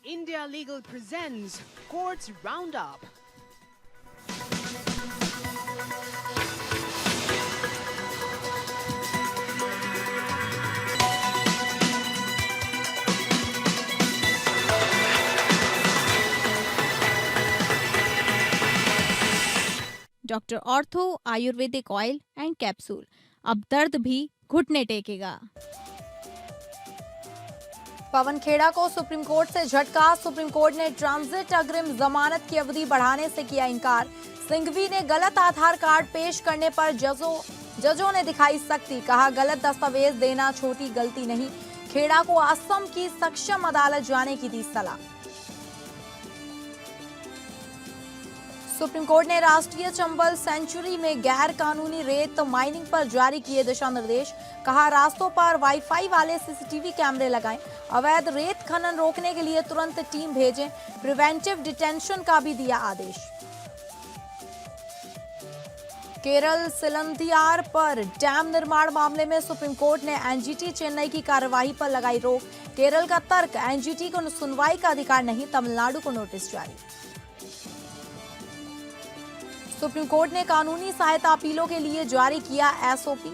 India Legal presents Courts Roundup. Doctor ortho Ayurvedic oil and capsule, अब दर्द भी घुटने टेकेगा। पवन खेड़ा को सुप्रीम कोर्ट से झटका। सुप्रीम कोर्ट ने ट्रांजिट अग्रिम जमानत की अवधि बढ़ाने से किया इंकार। सिंघवी ने गलत आधार कार्ड पेश करने पर जजों ने दिखाई सख्ती। कहा, गलत दस्तावेज देना छोटी गलती नहीं। खेड़ा को असम की सक्षम अदालत जाने की दी सलाह। सुप्रीम कोर्ट ने राष्ट्रीय चंबल सेंचुरी में गैर कानूनी रेत माइनिंग पर जारी किए दिशा निर्देश। कहा, रास्तों पर वाईफाई वाले सीसीटीवी कैमरे लगाएं। अवैध रेत खनन रोकने के लिए तुरंत टीम भेजें। प्रिवेंटिव डिटेंशन का भी दिया आदेश। केरल सिलंधियार पर डैम निर्माण मामले में सुप्रीम कोर्ट ने एनजीटी चेन्नई की कार्यवाही पर लगाई रोक। केरल का तर्क, एनजीटी को सुनवाई का अधिकार नहीं, तमिलनाडु को नोटिस जारी। सुप्रीम कोर्ट ने कानूनी सहायता अपीलों के लिए जारी किया एसओपी।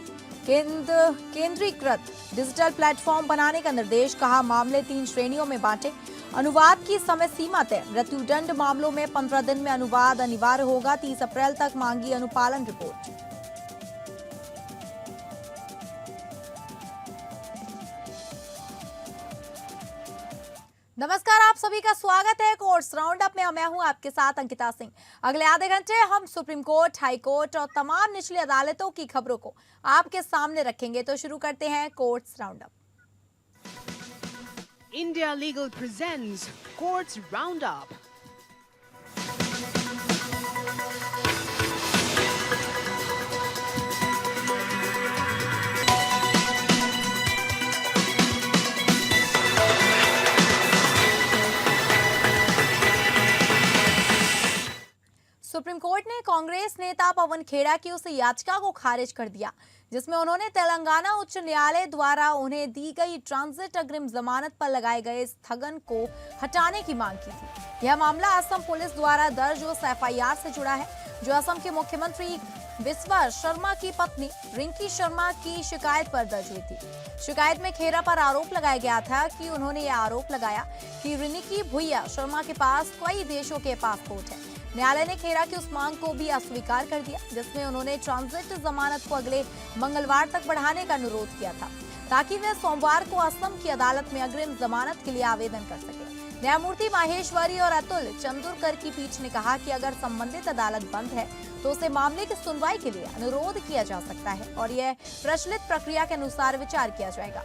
केंद्रीकृत डिजिटल प्लेटफॉर्म बनाने का निर्देश। कहा, मामले 3 श्रेणियों में बांटे। अनुवाद की समय सीमा तय। मृत्युदंड मामलों में 15 दिन में अनुवाद अनिवार्य होगा। 30 अप्रैल तक मांगी अनुपालन रिपोर्ट। नमस्कार, आप सभी का स्वागत है कोर्ट्स राउंडअप में। मैं हूं आपके साथ अंकिता सिंह। अगले आधे घंटे हम सुप्रीम कोर्ट, हाई कोर्ट और तमाम निचली अदालतों की खबरों को आपके सामने रखेंगे। तो शुरू करते हैं courts roundup. India Legal presents Courts Roundup. Supreme court ने कांग्रेस नेता पवन खेड़ा की उस याचिका को खारिज कर दिया जिसमें उन्होंने तेलंगाना उच्च न्यायालय द्वारा उन्हें दी गई ट्रांजिट अग्रिम जमानत पर लगाए गए स्थगन को हटाने की मांग की थी। यह मामला असम पुलिस द्वारा दर्ज उस एफआईआर से जुड़ा है जो असम के मुख्यमंत्री बिस्वा शर्मा की पत्नी रिंकी शर्मा की शिकायत पर दर्ज हुई थी। शिकायत में खेड़ा पर आरोप लगाया गया था कि उन्होंने यह आरोप लगाया कि रिंकी भुइया शर्मा के पास कई देशों के पासपोर्ट है। न्यायालय ने खेड़ा की उस मांग को भी अस्वीकार कर दिया जिसमें उन्होंने ट्रांजिट जमानत को अगले मंगलवार तक बढ़ाने का अनुरोध किया था ताकि वे सोमवार को असम की अदालत में अग्रिम जमानत के लिए आवेदन कर सके। न्यायमूर्ति माहेश्वरी और अतुल चंदुरकर की पीठ ने कहा कि अगर संबंधित अदालत बंद है तो उसे मामले की सुनवाई के लिए अनुरोध किया जा सकता है और यह प्रचलित प्रक्रिया के अनुसार विचार किया जाएगा।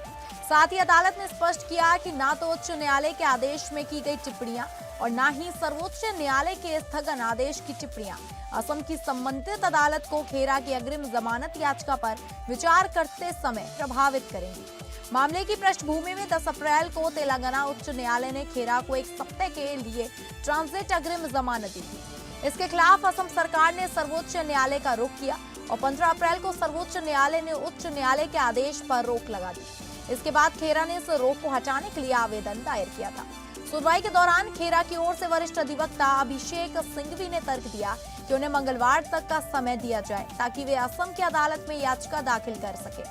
साथ ही अदालत ने स्पष्ट किया कि ना तो उच्च न्यायालय के आदेश में की गई टिप्पणियां और ना ही सर्वोच्च न्यायालय के स्थगन आदेश की टिप्पणियां असम की संबंधित अदालत को खेड़ा की अग्रिम जमानत याचिका पर विचार करते समय प्रभावित करेंगी। मामले की पृष्ठभूमि में 10 अप्रैल को तेलंगाना उच्च न्यायालय ने खेड़ा को 1 सप्ताह के लिए ट्रांजिट अग्रिम जमानत दी थी। इसके खिलाफ असम सरकार ने सर्वोच्च न्यायालय का रुख किया और 15 अप्रैल को सर्वोच्च न्यायालय ने उच्च न्यायालय के आदेश पर रोक लगा दी। इसके बाद खेड़ा ने इस रोक को हटाने के लिए आवेदन दायर किया था। सुनवाई के दौरान खेड़ा की ओर से वरिष्ठ अधिवक्ता अभिषेक सिंघवी ने तर्क दिया कि उन्हें मंगलवार तक का समय दिया जाए ताकि वे असम की अदालत में याचिका दाखिल कर सके।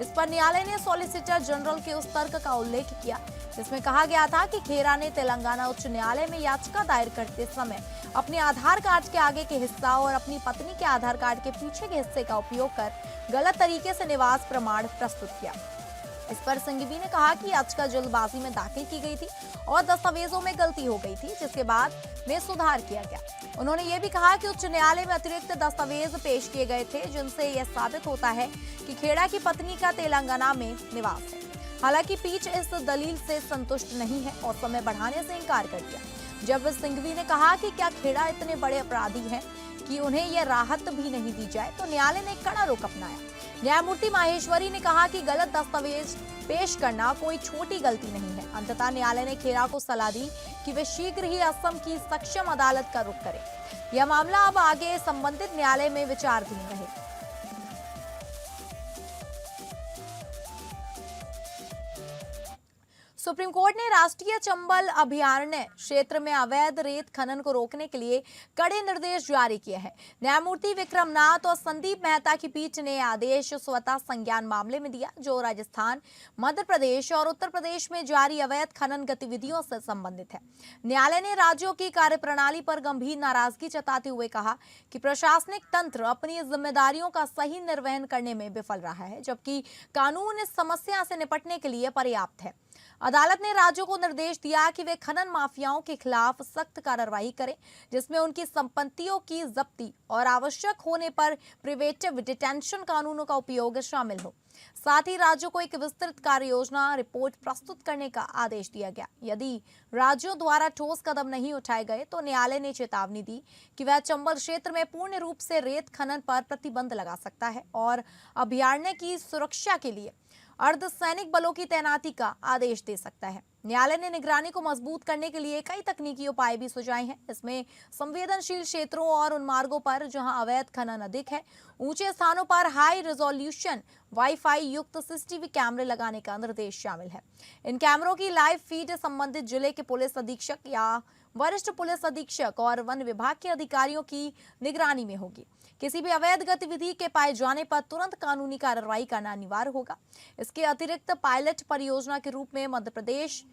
इस पर न्यायालय ने सॉलिसिटर जनरल के उस तर्क का उल्लेख किया जिसमें कहा गया था कि खेड़ा ने तेलंगाना उच्च न्यायालय में याचिका दायर करते समय अपने आधार कार्ड के आगे के हिस्सा और अपनी पत्नी के आधार कार्ड के पीछे के हिस्से का उपयोग कर गलत तरीके से निवास प्रमाण प्रस्तुत किया। इस पर सिंघवी ने कहा कि याचिका जल्दबाजी में दाखिल की गई थी और दस्तावेजों में गलती हो गई थी जिसके बाद में सुधार किया गया। उन्होंने ये भी कहा कि उच्च न्यायालय में अतिरिक्त दस्तावेज पेश किए गए थे जिनसे यह साबित होता है कि खेड़ा की पत्नी का तेलंगाना में निवास है। हालांकि पीठ इस दलील से संतुष्ट नहीं है और समय बढ़ाने से इनकार कर दिया। जब सिंघवी ने कहा कि क्या खेड़ा इतने बड़े अपराधी हैं कि उन्हें यह राहत भी नहीं दी जाए तो न्यायालय ने कड़ा रुख अपनाया। न्यायमूर्ति माहेश्वरी ने कहा कि गलत दस्तावेज पेश करना कोई छोटी गलती नहीं है। अंततः न्यायालय ने खेड़ा को सलाह दी कि वे शीघ्र ही असम की सक्षम अदालत का रुख करें। यह मामला अब आगे संबंधित न्यायालय में विचाराधीन रहेगा। सुप्रीम कोर्ट ने राष्ट्रीय चंबल अभयारण्य क्षेत्र में अवैध रेत खनन को रोकने के लिए कड़े निर्देश जारी किए हैं। न्यायमूर्ति विक्रमनाथ और संदीप मेहता की पीठ ने आदेश स्वतः संज्ञान मामले में दिया, जो राजस्थान, मध्य प्रदेश और उत्तर प्रदेश में जारी अवैध खनन गतिविधियों से संबंधित है। न्यायालय ने राज्यों की कार्यप्रणाली पर गंभीर नाराजगी जताते हुए कहा कि प्रशासनिक तंत्र अपनी जिम्मेदारियों का सही निर्वहन करने में विफल रहा है, जबकि कानून इस समस्या से निपटने के लिए पर्याप्त है। अदालत ने राज्यों को निर्देश दिया कि वे खनन माफियाओं के खिलाफ सख्त कार्रवाई करें, जिसमें उनकी संपत्तियों की जब्ती और आवश्यक होने पर प्रिवेंटिव डिटेंशन कानूनों का उपयोग शामिल हो। साथ ही राज्यों को एक विस्तृत कार्य योजना रिपोर्ट प्रस्तुत करने का आदेश दिया गया। यदि राज्यों द्वारा ठोस कदम नहीं उठाए गए तो न्यायालय ने चेतावनी दी कि वह चंबल क्षेत्र में पूर्ण रूप से रेत खनन पर प्रतिबंध लगा सकता है और अभयारण्य की सुरक्षा के लिए अर्धसैनिक बलों की तैनाती का आदेश दे सकता है। न्यायालय ने निगरानी को मजबूत करने के लिए कई तकनीकी उपाय भी सुझाए हैं। इसमें संवेदनशील क्षेत्रों और उन मार्गों पर जहां अवैध खनन अधिक है, ऊंचे स्थानों पर हाई रेजोल्यूशन वाईफाई युक्त सीसीटीवी कैमरे लगाने का निर्देश शामिल है। इन कैमरों की लाइव फीड संबंधित जिले के पुलिस अधीक्षक या वरिष्ठ पुलिस अधीक्षक और वन विभाग के अधिकारियों की निगरानी में होगी। किसी भी अवैध गतिविधि के पाए जाने पर तुरंत कानूनी कार्रवाई करना अनिवार्य होगा। इसके अतिरिक्त पायलट परियोजना के रूप में मध्य प्रदेश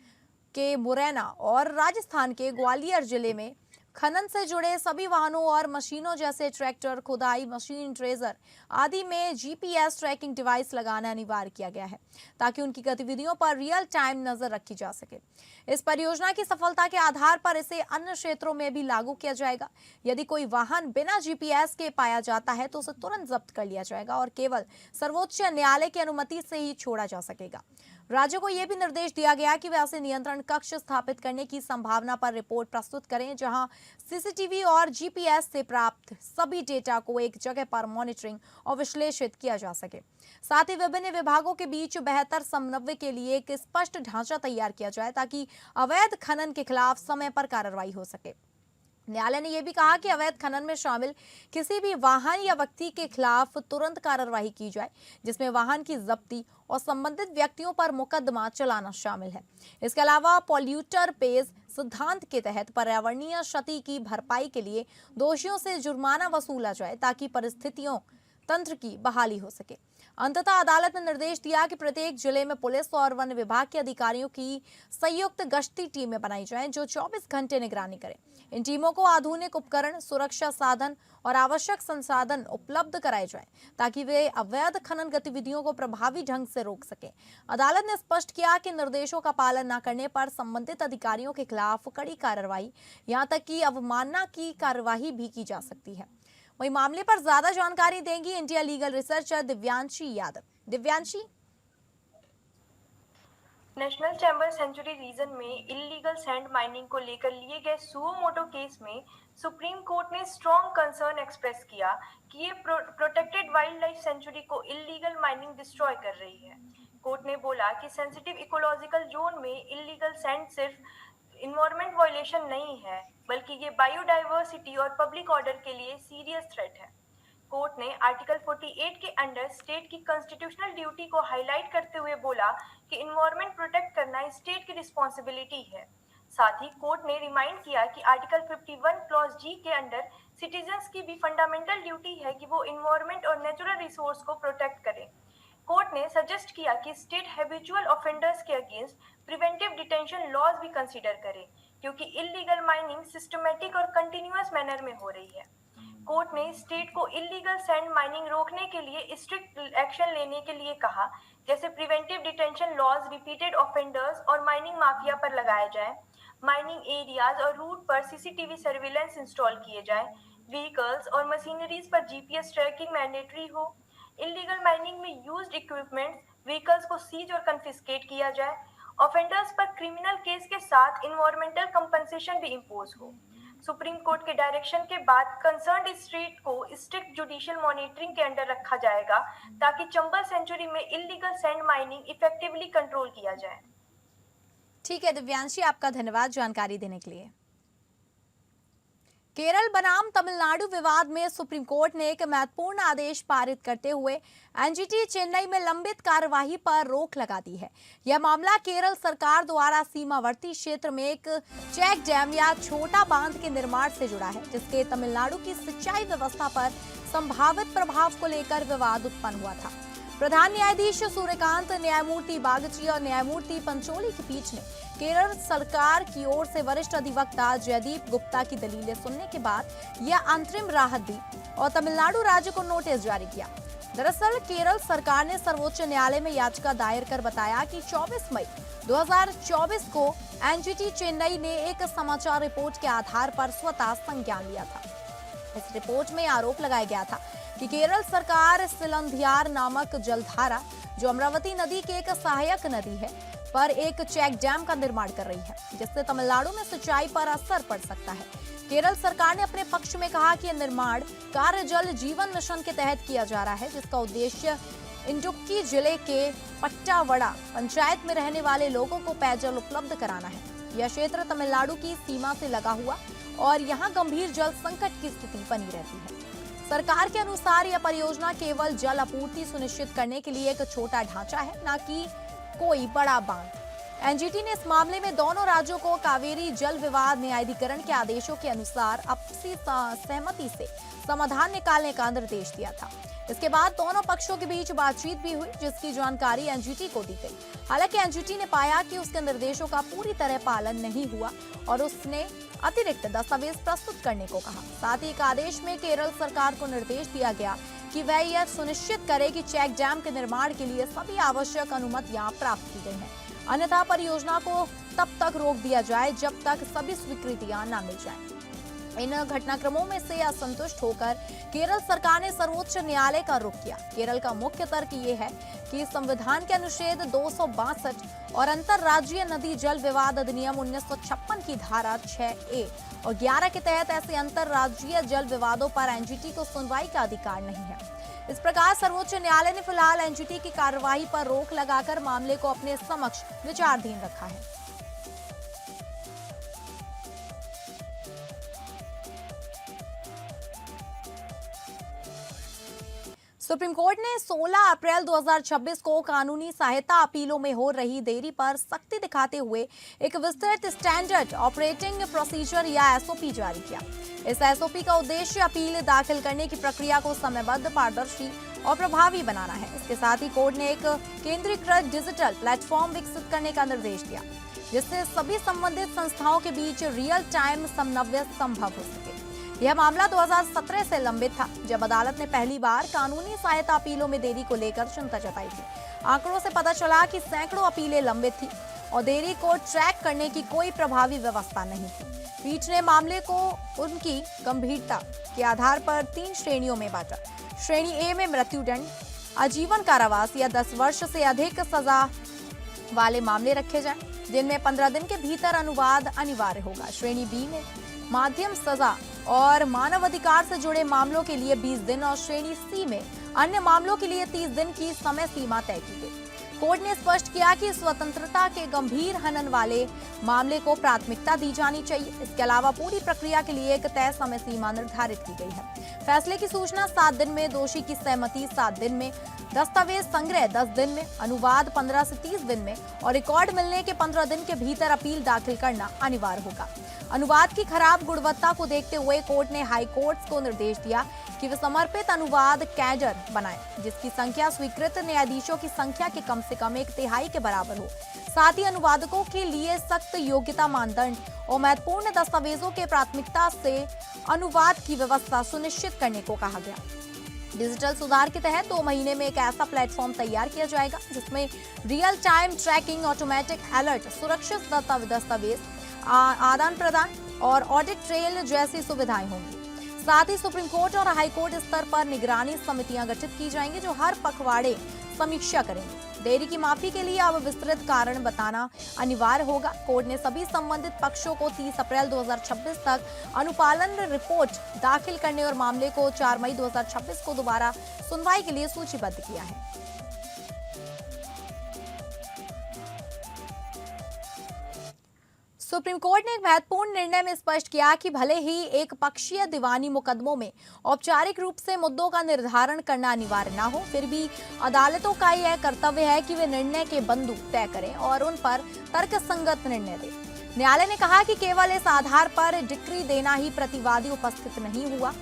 के मुरैना और राजस्थान के ग्वालियर जिले में खनन से जुड़े सभी वाहनों और मशीनों जैसे ट्रैक्टर, खुदाई मशीन, ट्रेजर आदि में जीपीएस ट्रैकिंग डिवाइस लगाना अनिवार्य किया गया है, ताकि उनकी गतिविधियों पर रियल टाइम नजर रखी जा सके। इस परियोजना की सफलता के आधार पर इसे अन्य क्षेत्रों में भी लागू किया जाएगा। यदि कोई वाहन बिना जीपीएस के पाया जाता है तो उसे तुरंत जब्त कर लिया जाएगा और केवल सर्वोच्च न्यायालय की अनुमति से ही छोड़ा जा सकेगा। राज्यों को यह भी निर्देश दिया गया कि वे ऐसे नियंत्रण कक्ष स्थापित करने की संभावना पर रिपोर्ट प्रस्तुत करें, जहां सीसीटीवी और जीपीएस से प्राप्त सभी डेटा को एक जगह पर मॉनिटरिंग और विश्लेषित किया जा सके। साथ ही विभिन्न विभागों के बीच बेहतर समन्वय के लिए एक स्पष्ट ढांचा तैयार किया जाए, ताकि अवैध खनन के खिलाफ समय पर कार्रवाई हो सके। न्यायालय ने यह भी कहा कि अवैध खनन में शामिल किसी भी वाहन या व्यक्ति के खिलाफ तुरंत कार्रवाई की जाए, जिसमें वाहन की जब्ती और संबंधित व्यक्तियों पर मुकदमा चलाना शामिल है। इसके अलावा पॉल्यूटर पेज सिद्धांत के तहत पर्यावरणीय क्षति की भरपाई के लिए दोषियों से जुर्माना वसूला जाए, ताकि परिस्थितियों तंत्र की बहाली हो सके। अंततः अदालत ने निर्देश दिया कि प्रत्येक जिले में पुलिस और वन विभाग के अधिकारियों की संयुक्त गश्ती टीमें बनाई जाएं, जो 24 घंटे निगरानी करें। इन टीमों को आधुनिक उपकरण, सुरक्षा साधन और आवश्यक संसाधन उपलब्ध कराए जाएं, ताकि वे अवैध खनन गतिविधियों को प्रभावी ढंग से रोक सकें। अदालत ने स्पष्ट किया कि निर्देशों का पालन न करने पर संबंधित अधिकारियों के खिलाफ कड़ी कार्रवाई, यहां तक कि अवमानना की कार्रवाई भी की जा सकती है। वही मामले पर ज्यादा जानकारी देंगी India legal researcher Divyanshi Yadav. Divyanshi, national Chambal sanctuary region में इल्लीगल सैंड माइनिंग को लेकर लिए गए सुओ मोटो केस में सुप्रीम कोर्ट ने स्ट्रॉन्ग कंसर्न एक्सप्रेस किया कि ये प्रोटेक्टेड वाइल्ड लाइफ सेंचुरी को इल्लीगल माइनिंग डिस्ट्रॉय कर रही है। कोर्ट ने बोला कि सेंसिटिव इकोलॉजिकल जोन में इल्लीगल सैंड सिर्फ इन्वायरमेंट वायलेशन नहीं है, बल्कि ये बायोडाइवर्सिटी और पब्लिक ऑर्डर के लिए सीरियस थ्रेट है। कोर्ट ने आर्टिकल 48 के अंडर स्टेट की कॉन्स्टिट्यूशनल ड्यूटी को हाईलाइट करते हुए बोला कि इन्वायरमेंट प्रोटेक्ट करना स्टेट की रिस्पॉन्सिबिलिटी है। साथ ही कोर्ट ने रिमाइंड किया कि आर्टिकल 51 क्लॉज जी के अंडर सिटीजन्स की भी फंडामेंटल ड्यूटी है कि वो इन्वायरमेंट और नेचुरल रिसोर्स को प्रोटेक्ट करें। कोर्ट ने सजेस्ट किया कि स्टेट हैबिचुअल ऑफेंडर्स के अगेंस्ट प्रिवेंटिव डिटेंशन लॉज भी कंसीडर करे, क्योंकि इल्लीगल माइनिंग सिस्टमैटिक और कंटिन्यूअस मैनर में हो रही है। कोर्ट ने स्टेट को इल्लीगल सैंड माइनिंग रोकने के लिए स्ट्रिक्ट एक्शन लेने के लिए कहा, जैसे preventive detention laws repeated offenders और माइनिंग माफिया पर लगाए जाए, माइनिंग एरियाज और रूट पर सीसीटीवी सर्विलेंस इंस्टॉल किए जाए, व्हीकल्स और मशीनरीज पर जीपीएस ट्रैकिंग मैंडेटरी हो, इल्लीगल माइनिंग में यूज्ड इक्विपमेंट्स, व्हीकल्स को सीज और कन्फिस्केट किया जाए, ऑफेंडर्स पर क्रिमिनल केस के साथ इन्वायरमेंटल कंपनसेशन भी इम्पोज हो। सुप्रीम कोर्ट के डायरेक्शन के बाद कंसर्न्ड स्टेट को स्ट्रिक्ट जुडिशियल मॉनिटरिंग के अंडर रखा जाएगा, ताकि चंबल सेंचुरी में illegal sand mining effectively control किया जाए। ठीक है दिव्यांशी, आपका धन्यवाद जानकारी देने के लिए। केरल बनाम तमिलनाडु विवाद में सुप्रीम कोर्ट ने एक महत्वपूर्ण आदेश पारित करते हुए एनजीटी चेन्नई में लंबित कार्यवाही पर रोक लगा दी है। यह मामला केरल सरकार द्वारा सीमावर्ती क्षेत्र में एक चेक डैम या छोटा बांध के निर्माण से जुड़ा है, जिसके तमिलनाडु की सिंचाई व्यवस्था पर संभावित प्रभाव को लेकर विवाद उत्पन्न हुआ था। प्रधान न्यायाधीश सूर्यकांत, न्यायमूर्ति बागची और न्यायमूर्ति पंचोली की पीठ ने केरल सरकार की ओर से वरिष्ठ अधिवक्ता जयदीप गुप्ता की दलीलें सुनने के बाद यह अंतरिम राहत दी और तमिलनाडु राज्य को नोटिस जारी किया। दरअसल केरल सरकार ने सर्वोच्च न्यायालय में याचिका दायर कर बताया कि 24 मई 2024 को एनजीटी चेन्नई ने एक समाचार रिपोर्ट के आधार पर स्वतः संज्ञान लिया था। इस रिपोर्ट में आरोप लगाया गया था कि केरल सरकार सिलंधियार नामक जलधारा, जो अमरावती नदी की एक सहायक नदी है, पर एक चेक डैम का निर्माण कर रही है, जिससे तमिलनाडु में सिंचाई पर असर पड़ सकता है। केरल सरकार ने अपने पक्ष में कहा कि यह निर्माण कार्य जल जीवन मिशन के तहत किया जा रहा है, जिसका उद्देश्य इडुक्की जिले के पट्टावड़ा पंचायत में रहने वाले लोगों को पेयजल उपलब्ध कराना है। यह क्षेत्र तमिलनाडु की सीमा से लगा हुआ और यहाँ गंभीर जल संकट की स्थिति बनी रहती है। सरकार के अनुसार यह परियोजना केवल जल आपूर्ति सुनिश्चित करने के लिए एक छोटा ढांचा है, न कि कोई बड़ा बांध। एनजीटी ने इस मामले में दोनों राज्यों को कावेरी जल विवाद न्यायाधिकरण के आदेशों के अनुसार आपसी सहमति से समाधान निकालने का निर्देश दिया था। इसके बाद दोनों पक्षों के बीच बातचीत भी हुई, जिसकी जानकारी एनजीटी को दी गई। हालांकि एनजीटी ने पाया कि उसके निर्देशों का पूरी तरह पालन नहीं हुआ और उसने अतिरिक्त दस्तावेज प्रस्तुत करने को कहा। साथ ही एक आदेश में केरल सरकार को निर्देश दिया गया कि वह यह सुनिश्चित करे कि चेक डैम के निर्माण के लिए सभी आवश्यक अनुमतियां प्राप्त की गई हैं, अन्यथा परियोजना को तब तक रोक दिया जाए जब तक सभी स्वीकृतियां न मिल जाएं। इन घटनाक्रमों में से असंतुष्ट होकर केरल सरकार ने सर्वोच्च न्यायालय का रुख किया। केरल का मुख्य तर्क ये है कि संविधान के अनुच्छेद 262 और अंतर्राज्यीय नदी जल विवाद अधिनियम 1956 की धारा 6A और 11 के तहत ऐसे अंतर्राज्यीय जल विवादों पर एनजीटी को सुनवाई का अधिकार नहीं है। इस प्रकार सर्वोच्च न्यायालय ने फिलहाल एनजीटी की कार्यवाही पर रोक लगाकर मामले को अपने समक्ष विचाराधीन रखा है। सुप्रीम कोर्ट ने 16 अप्रैल 2026 को कानूनी सहायता अपीलों में हो रही देरी पर सख्ती दिखाते हुए एक विस्तृत स्टैंडर्ड ऑपरेटिंग प्रोसीजर या एसओपी जारी किया। इस एसओपी का उद्देश्य अपील दाखिल करने की प्रक्रिया को समयबद्ध, पारदर्शी और प्रभावी बनाना है। इसके साथ ही कोर्ट ने एक केंद्रीकृत डिजिटल प्लेटफॉर्म विकसित करने का निर्देश दिया, जिससे सभी संबंधित संस्थाओं के बीच रियल टाइम समन्वय संभव हो सके। यह मामला 2017 से लंबित था, जब अदालत ने पहली बार कानूनी सहायता अपीलों में देरी को लेकर चिंता जताई थी। आंकड़ों से पता चला कि सैकड़ों अपीलें लंबित थी और देरी को ट्रैक करने की कोई प्रभावी व्यवस्था नहीं थी। पीठ ने मामले को उनकी गंभीरता के आधार पर 3 श्रेणियों में बांटा। श्रेणी ए में मृत्युदंड, आजीवन कारावास या 10 वर्ष से अधिक सजा वाले मामले रखे जाएं, जिनमें 15 दिन के भीतर अनुवाद अनिवार्य होगा। श्रेणी बी में माध्यम सजा और मानवाधिकार से जुड़े मामलों के लिए 20 दिन और श्रेणी सी में अन्य मामलों के लिए 30 दिन की समय सीमा तय की गई। कोर्ट ने स्पष्ट किया कि स्वतंत्रता के गंभीर हनन वाले मामले को प्राथमिकता दी जानी चाहिए। इसके अलावा पूरी प्रक्रिया के लिए एक तय समय सीमा निर्धारित की गई है। फैसले की सूचना 7 दिन में, दोषी की सहमति 7 दिन में, दस्तावेज संग्रह 10 दिन में, अनुवाद 15 से 30 दिन में और रिकॉर्ड मिलने के 15 दिन के भीतर अपील दाखिल करना अनिवार्य होगा। अनुवाद की खराब गुणवत्ता को देखते हुए कोर्ट ने हाई कोर्ट्स को निर्देश दिया कि वे समर्पित अनुवाद कैडर बनाएं, जिसकी संख्या स्वीकृत न्यायाधीशों की संख्या के कम से कम 1/3 के बराबर हो। साथ ही अनुवादकों के लिए सख्त योग्यता मानदंड और महत्वपूर्ण दस्तावेजों के प्राथमिकता से अनुवाद की व्यवस्था सुनिश्चित करने को कहा गया। डिजिटल सुधार के तहत 2 महीने में एक ऐसा प्लेटफॉर्म तैयार किया जाएगा, जिसमें real time tracking, automatic alert, सुरक्षित दस्तावेज आदान प्रदान और ऑडिट ट्रेल जैसी सुविधाएं होंगी। साथ ही सुप्रीम कोर्ट और हाई कोर्ट स्तर पर निगरानी समितियां गठित की जाएंगी, जो हर पखवाड़े समीक्षा करेंगे। देरी की माफी के लिए अब विस्तृत कारण बताना अनिवार्य होगा। कोर्ट ने सभी संबंधित पक्षों को 30 अप्रैल 2026 तक अनुपालन रिपोर्ट दाखिल करने और मामले को 4 मई 2026 को दोबारा सुनवाई के लिए सूचीबद्ध किया है। सुप्रीम कोर्ट ने एक महत्वपूर्ण निर्णय में स्पष्ट किया कि भले ही एक पक्षीय दीवानी मुकदमों में औपचारिक रूप से मुद्दों का निर्धारण करना अनिवार्य न हो, फिर भी अदालतों का यह कर्तव्य है कि वे निर्णय के बिंदु तय करें और उन पर तर्कसंगत निर्णय दें। न्यायालय ने कहा कि केवल इस आधार पर डिक्री देना ही प्रतिवादी उपस्थित नहीं हुआ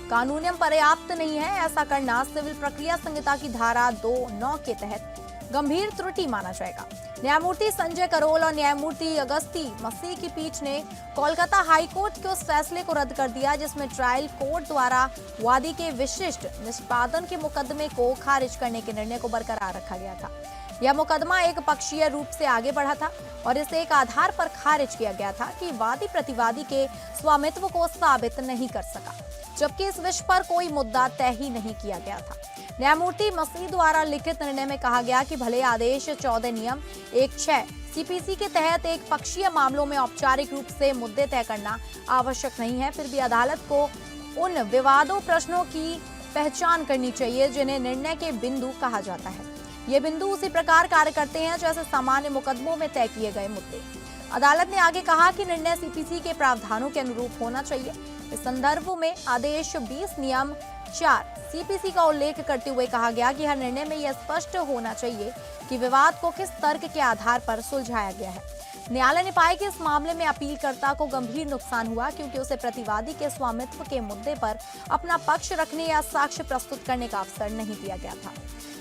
कानूनन पर्याप्त नहीं है। ऐसा करना सिविल प्रक्रिया संहिता की धारा 2(9) के तहत गंभीर त्रुटि माना जाएगा। न्यायमूर्ति संजय करोल और न्यायमूर्ति अगस्ती मसीह की पीठ ने कोलकाता हाईकोर्ट के उस फैसले को रद्द कर दिया जिसमें ट्रायल कोर्ट द्वारा वादी के विशिष्ट निष्पादन के मुकदमे को खारिज करने के निर्णय को बरकरार रखा गया था। यह मुकदमा एक पक्षीय रूप से आगे बढ़ा था और इसे एक आधार पर खारिज किया गया था कि वादी प्रतिवादी के स्वामित्व को साबित नहीं कर सका, जबकि इस विषय पर कोई मुद्दा तय ही नहीं किया गया था। न्यायमूर्ति मसीह द्वारा लिखित निर्णय में कहा गया कि भले आदेश 14 नियम 1(6) सीपीसी के तहत एक पक्षीय मामलों में औपचारिक रूप से मुद्दे तय करना आवश्यक नहीं है, फिर भी अदालत को उन विवादों प्रश्नों की पहचान करनी चाहिए जिन्हें निर्णय के बिंदु कहा जाता है। ये बिंदु उसी प्रकार कार्य करते हैं जैसे सामान्य मुकदमों में तय किए गए मुद्दे। अदालत ने आगे कहा कि निर्णय सीपीसी के प्रावधानों के अनुरूप होना चाहिए। इस संदर्भ में आदेश 20 नियम 4 सीपीसी का उल्लेख करते हुए कहा गया कि हर निर्णय में यह स्पष्ट होना चाहिए कि विवाद को किस तर्क के आधार पर सुलझाया गया है। न्यायालय ने पाया कि इस मामले में अपीलकर्ता को गंभीर नुकसान हुआ क्योंकि उसे प्रतिवादी के स्वामित्व के मुद्दे पर अपना पक्ष रखने या साक्ष्य प्रस्तुत करने का अवसर नहीं दिया गया था।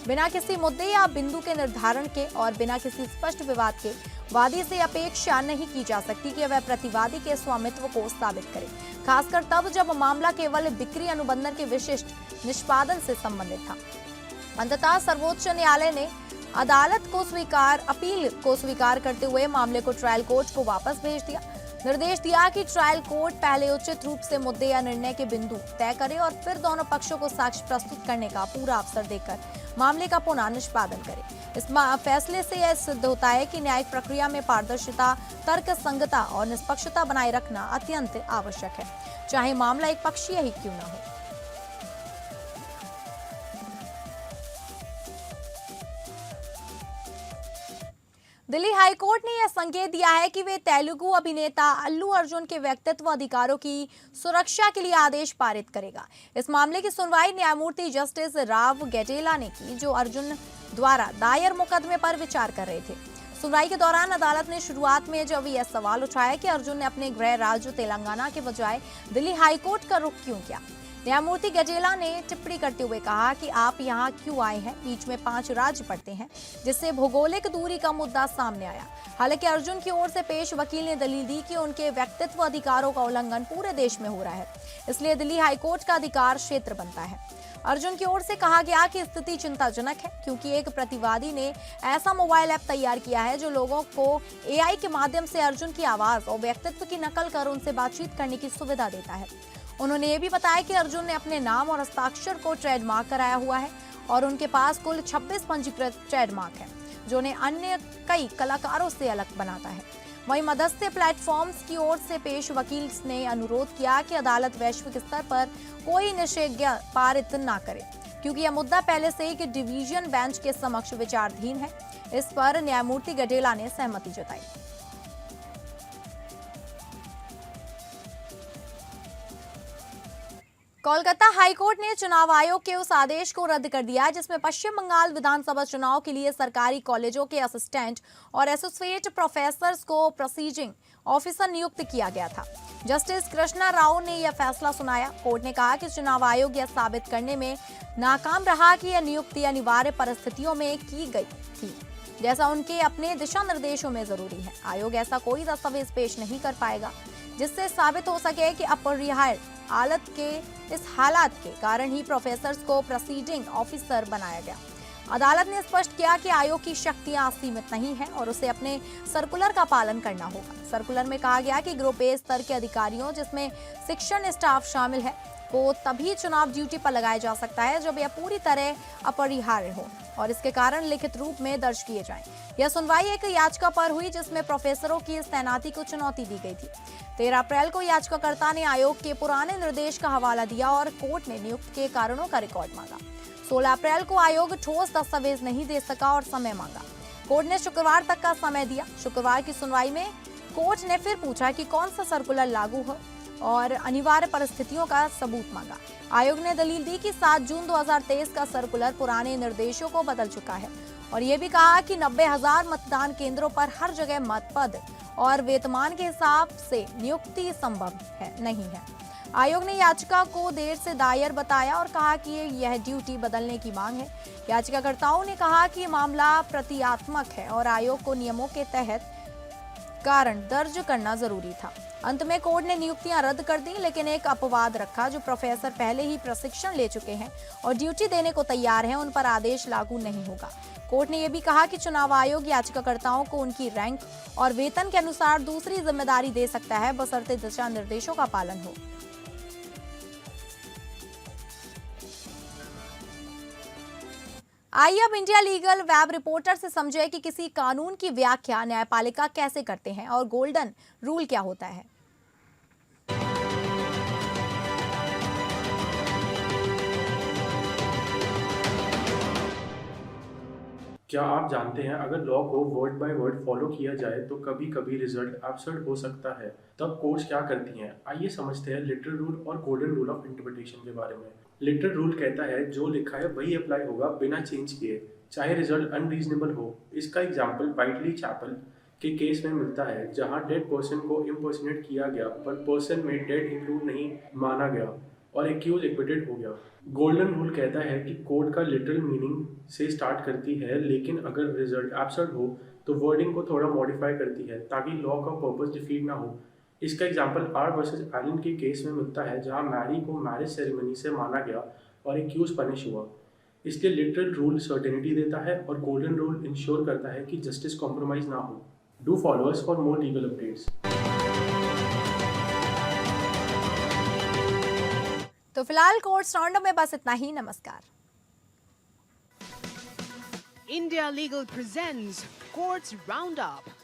बिना किसी मुद्दे या बिंदु के निर्धारण के और बिना किसी स्पष्ट विवाद के वादी से अपेक्षा नहीं की जा सकती कि वह प्रतिवादी के स्वामित्व को साबित करे, खासकर तब जब मामला केवल बिक्री अनुबंधन के विशिष्ट निष्पादन से संबंधित था। अंततः सर्वोच्च न्यायालय ने अदालत को अपील को स्वीकार करते हुए मामले को ट्रायल कोर्ट को वापस भेज दिया। निर्देश दिया कि ट्रायल कोर्ट पहले उचित रूप से मुद्दे या निर्णय के बिंदु तय करे और फिर दोनों पक्षों को साक्ष्य प्रस्तुत करने का पूरा अवसर देकर मामले का पुनः निष्पादन करे। इस फैसले से यह सिद्ध होता है कि न्यायिक प्रक्रिया में पारदर्शिता, तर्क संगता और निष्पक्षता बनाए रखना अत्यंत आवश्यक है, चाहे मामला एक पक्षीय ही क्यों न हो। दिल्ली हाईकोर्ट ने यह संकेत दिया है कि वे तेलुगु अभिनेता अल्लू अर्जुन के व्यक्तित्व अधिकारों की सुरक्षा के लिए आदेश पारित करेगा। इस मामले की सुनवाई न्यायमूर्ति जस्टिस राव गेडेला ने की, जो अर्जुन द्वारा दायर मुकदमे पर विचार कर रहे थे। सुनवाई के दौरान अदालत ने शुरुआत में जब यह सवाल उठाया कि अर्जुन ने अपने गृह राज्य तेलंगाना के बजाय दिल्ली हाईकोर्ट का रुख क्यों किया। न्यायमूर्ति गजेला ने टिप्पणी करते हुए कहा कि आप यहाँ क्यों आए हैं, बीच में 5 राज्य पड़ते हैं, जिससे भौगोलिक दूरी का मुद्दा सामने आया। हालांकि अर्जुन की ओर से पेश वकील ने दलील दी कि उनके व्यक्तित्व अधिकारों का उल्लंघन पूरे देश में हो रहा है, इसलिए दिल्ली हाईकोर्ट का अधिकार क्षेत्र बनता है। अर्जुन की ओर से कहा गया कि स्थिति चिंताजनक है क्योंकि एक प्रतिवादी ने ऐसा मोबाइल ऐप तैयार किया है जो लोगों को एआई के माध्यम से अर्जुन की आवाज और व्यक्तित्व की नकल कर उनसे बातचीत करने की सुविधा देता है। उन्होंने ये भी बताया कि अर्जुन ने अपने नाम और हस्ताक्षर को ट्रेडमार्क कराया हुआ है और उनके पास कुल 26 पंजीकृत ट्रेडमार्क है, जो उन्हें अन्य कई कलाकारों से अलग बनाता है। वहीं मध्यस्थीय प्लेटफॉर्म्स की ओर से पेश वकील ने अनुरोध किया कि अदालत वैश्विक स्तर पर कोई निषेधाज्ञा पारित न करे, क्योंकि यह मुद्दा पहले से ही डिवीजन बेंच के समक्ष विचाराधीन है। इस पर न्यायमूर्ति गडेला ने सहमति जताई। कोलकाता हाईकोर्ट ने चुनाव आयोग के उस आदेश को रद्द कर दिया जिसमें पश्चिम बंगाल विधानसभा चुनाव के लिए सरकारी कॉलेजों के असिस्टेंट और एसोसिएट प्रोफेसर्स को प्रोसीडिंग ऑफिसर नियुक्त किया गया था। जस्टिस कृष्णा राव ने यह फैसला सुनाया। कोर्ट ने कहा कि चुनाव आयोग यह साबित करने में नाकाम रहा कि यह नियुक्ति अनिवार्य परिस्थितियों में की गई थी, जैसा उनके अपने दिशा निर्देशों में जरूरी है। आयोग ऐसा कोई दस्तावेज पेश नहीं कर पाएगा जिससे साबित हो सके कि अपरिहार्य हालात के कारण ही प्रोफेसर्स को प्रोसीडिंग ऑफिसर बनाया गया। अदालत ने स्पष्ट किया कि आयोग की शक्तियां असीमित नहीं है और उसे अपने सर्कुलर का पालन करना होगा। सर्कुलर में कहा गया कि ग्रुप ए स्तर के अधिकारियों, जिसमें शिक्षण स्टाफ शामिल है, को तभी चुनाव ड्यूटी पर लगाया जा सकता है जब यह पूरी तरह अपरिहार्य हो और इसके कारण लिखित रूप में दर्ज किए जाएं। यह सुनवाई एक याचिका पर हुई जिसमें प्रोफेसरों की इस तैनाती को चुनौती दी गई थी। 13 अप्रैल को याचिकाकर्ता ने आयोग के पुराने निर्देश का हवाला दिया और कोर्ट ने नियुक्त के कारणों का रिकॉर्ड मांगा। 16 अप्रैल को आयोग ठोस दस्तावेज नहीं दे सका और समय मांगा। कोर्ट ने शुक्रवार तक का समय दिया। शुक्रवार की सुनवाई में कोर्ट ने फिर पूछा कि कौन सा सर्कुलर लागू हो और अनिवार्य परिस्थितियों का सबूत मांगा। आयोग ने दलील दी कि 7 जून 2023 का सर्कुलर पुराने निर्देशों को बदल चुका है और ये भी कहा कि 90,000 मतदान केंद्रों पर हर जगह मत पद और वेतमान के हिसाब से नियुक्ति संभव नहीं है। आयोग ने याचिका को देर से दायर बताया और कहा कि यह ड्यूटी बदलने की मांग है। याचिकाकर्ताओं ने कहा कि मामला प्रतीकात्मक है और आयोग को नियमों के तहत कारण दर्ज करना जरूरी था। अंत में कोर्ट ने नियुक्तियां रद्द कर दी, लेकिन एक अपवाद रखा। जो प्रोफेसर पहले ही प्रशिक्षण ले चुके हैं और ड्यूटी देने को तैयार हैं, उन पर आदेश लागू नहीं होगा। कोर्ट ने यह भी कहा कि चुनाव आयोग याचिकाकर्ताओं को उनकी रैंक और वेतन के अनुसार दूसरी जिम्मेदारी दे सकता है, बशर्ते दिशा निर्देशों का पालन हो। आइए अब इंडिया लीगल वेब रिपोर्टर से समझे कि किसी कानून की व्याख्या न्यायपालिका कैसे करते हैं और गोल्डन रूल क्या होता है। क्या आप जानते हैं अगर लॉ को वर्ड बाय वर्ड फॉलो किया जाए तो कभी कभी रिजल्ट एब्सर्ड हो सकता है। तब कोर्ट्स क्या करती हैं, आइए समझते हैं लिटरल रूल और गोल्डन रूल ऑफ इंटरप्रिटेशन के बारे में। लिटरल रूल कहता है जो लिखा है वही अप्लाई होगा बिना चेंज किए, चाहे रिजल्ट अनरीजनेबल हो। इसका एग्जाम्पल वाइटली चैपल के केस में मिलता है, जहां डेड पर्सन को इम्पर्सनेट किया गया पर पर्सन में डेड इंक्लूड नहीं माना गया और एक्यूज एक्विटेड हो गया। गोल्डन रूल कहता है कि कोड का लिटरल मीनिंग से स्टार्ट करती है, लेकिन अगर रिजल्ट एब्सर्ड हो तो वर्डिंग को थोड़ा मॉडिफाई करती है ताकि लॉ का पर्पस डिफीट ना हो। इसका एग्जांपल आर वर्सेस एलन के केस में मिलता है, जहां मैरी को मैरिज सेरेमनी से माना गया और एक्यूज पनिश हुआ। इसलिए लिटरल रूल सर्टेनिटी देता है और गोल्डन रूल इंश्योर करता है कि जस्टिस कॉम्प्रोमाइज ना हो। Do follow us for more legal updates. तो फिलहाल कोर्ट्स राउंडअप में बस इतना ही। नमस्कार। India Legal presents Courts Roundup.